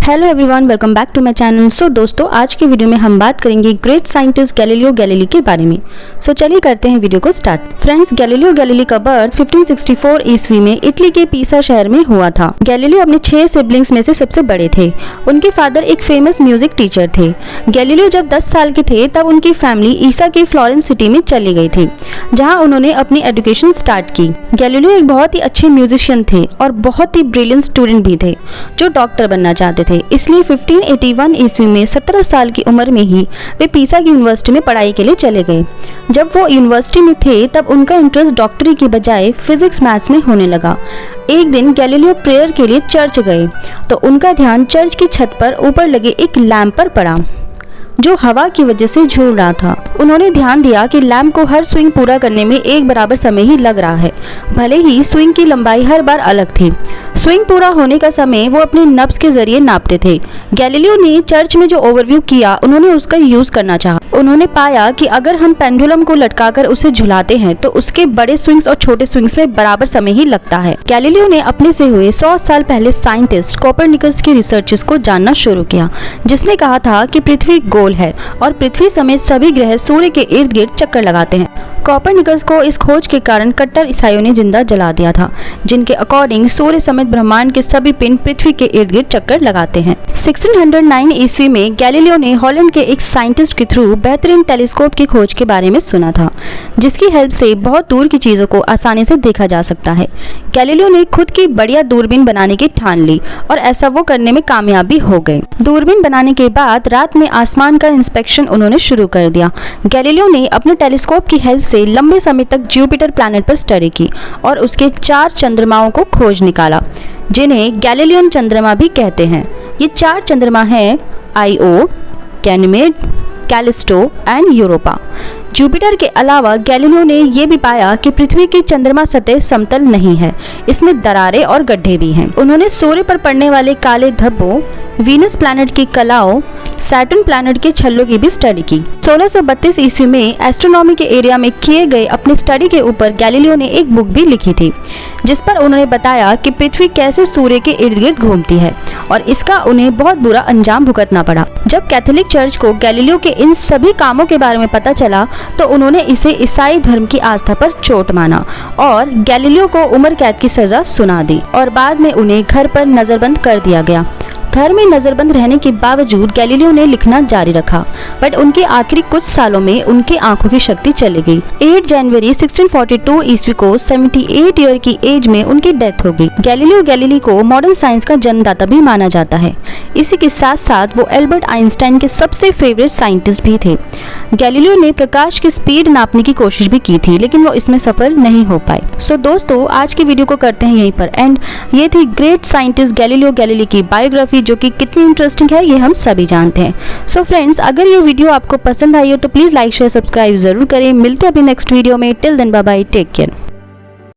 Hello everyone, welcome back to my channel. So दोस्तों, आज के वीडियो में हम बात करेंगे ग्रेट साइंटिस्ट गैलीलियो गैलीली के बारे में। सो चलिए करते हैं वीडियो को स्टार्ट। फ्रेंड्स, गैलीलियो गैलीली का बर्थ 1564 ईस्वी में इटली के पीसा शहर में हुआ था। गैलीलियो अपने 6 सिबलिंग्स में से सबसे बड़े थे। उनके फादर एक फेमस म्यूजिक टीचर थे। गैलीलियो जब 10 साल के थे तब उनकी फैमिली ईसा के फ्लोरेंस सिटी में चली गई थी, जहाँ उन्होंने अपनी एजुकेशन स्टार्ट की। गैलीलियो एक बहुत ही अच्छे म्यूजिशियन थे और बहुत ही ब्रिलियंट स्टूडेंट भी थे जो डॉक्टर बनना चाहते थे। इसलिए 1581 ईस्वी में 17 साल की उम्र में ही वे पीसा की यूनिवर्सिटी में पढ़ाई के लिए चले गए। जब वो यूनिवर्सिटी में थे तब उनका इंटरेस्ट डॉक्टरी के बजाय फिजिक्स मैथ्स में होने लगा। एक दिन गैलीलियो प्रेयर के लिए चर्च गए तो उनका ध्यान चर्च की छत पर ऊपर लगे एक लैंप पर पड़ा जो हवा की वजह से झूल रहा था। उन्होंने ध्यान दिया कि लैंप को हर स्विंग पूरा करने में एक बराबर समय ही लग रहा है, भले ही स्विंग की लंबाई हर बार अलग थी। स्विंग पूरा होने का समय वो अपने नब्ज के जरिए नापते थे। गैलीलियो ने चर्च में जो ओवरव्यू किया, उन्होंने उसका यूज करना चाहा। उन्होंने पाया कि अगर हम पेंडुलम को लटकाकर उसे झुलाते हैं तो उसके बड़े स्विंग्स और छोटे स्विंग्स में बराबर समय ही लगता है। गैलीलियो ने अपने से हुए 100 साल पहले साइंटिस्ट कोपरनिकस के रिसर्चेस को जानना शुरू किया, जिसने कहा था कि पृथ्वी गोल है और पृथ्वी समेत सभी ग्रह सूर्य के इर्द गिर्द चक्कर लगाते हैं। कोपरनिकस को इस खोज के कारण कट्टर ईसाइयों ने जिंदा जला दिया था, जिनके अकॉर्डिंग सूर्य समेत ब्रह्मांड के सभी पिंड पृथ्वी के इर्द गिर्द चक्कर लगाते हैं। 1609 ईस्वी में गैलीलियो ने हॉलैंड के एक साइंटिस्ट के थ्रू बेहतरीन टेलीस्कोप की खोज के बारे में सुना था, जिसकी हेल्प से बहुत दूर की चीजों को आसानी से देखा जा सकता है। गैलीलियो ने खुद की बढ़िया दूरबीन बनाने की ठान ली और ऐसा वो करने में कामयाब भी हो गए। दूरबीन बनाने के बाद रात में आसमान का इंस्पेक्शन उन्होंने शुरू कर दिया। गैलीलियो ने अपने टेलीस्कोप की हेल्प से लंबे समय तक जुपिटर प्लैनेट पर स्टडी की और उसके 4 चंद्रमाओं को खोज निकाला, जिन्हें गैलीलियन चंद्रमा भी कहते हैं। ये 4 चंद्रमा हैं IO, Ganymede, Callisto and Europa. Jupiter के अलावा गैलीलियो ने यह भी पाया कि पृथ्वी की चंद्रमा सतह समतल नहीं है, इसमें दरारें और गड्ढे भी हैं। उन्होंने सूर्य पर पड़ने वाले काले धब्बों, वीनस प्लैनेट की कलाओं, सैटर्न प्लैनेट के छल्लों की भी स्टडी की। 1632 ईस्वी में एस्ट्रोनॉमी के एरिया में किए गए अपने स्टडी के ऊपर गैलीलियो ने एक बुक भी लिखी थी, जिस पर उन्होंने बताया कि पृथ्वी कैसे सूर्य के इर्द गिर्द घूमती है और इसका उन्हें बहुत बुरा अंजाम भुगतना पड़ा। जब कैथोलिक चर्च को गैलीलियो के इन सभी कामों के बारे में पता चला तो उन्होंने इसे ईसाई धर्म की आस्था पर चोट माना और गैलीलियो को उम्र कैद की सजा सुना दी और बाद में उन्हें घर पर नजरबंद कर दिया गया। घर में नजरबंद रहने के बावजूद गैलीलियो ने लिखना जारी रखा, बट उनके आखिरी कुछ सालों में उनकी आंखों की शक्ति चली गई। 8 जनवरी 1642 ईस्वी को 78 ईयर की एज में उनकी डेथ हो गई। गैलीलियो गैलीली को मॉडर्न साइंस का जन्मदाता भी माना जाता है। इसी के साथ साथ वो एल्बर्ट आइंस्टाइन के सबसे फेवरेट साइंटिस्ट भी थे। गैलीलियो ने प्रकाश की स्पीड नापने की कोशिश भी की थी, लेकिन वो इसमें सफल नहीं हो पाए। सो दोस्तों, आज की वीडियो को करते हैं यहीं पर एंड। ये थी ग्रेट साइंटिस्ट गैलीलियो गैलीली की बायोग्राफी, जो कि कितनी इंटरेस्टिंग है ये हम सभी जानते हैं। सो फ्रेंड्स, अगर ये वीडियो आपको पसंद आई हो तो प्लीज लाइक शेयर सब्सक्राइब जरूर करें। मिलते हैं अभी नेक्स्ट वीडियो में। Till then bye bye, take care.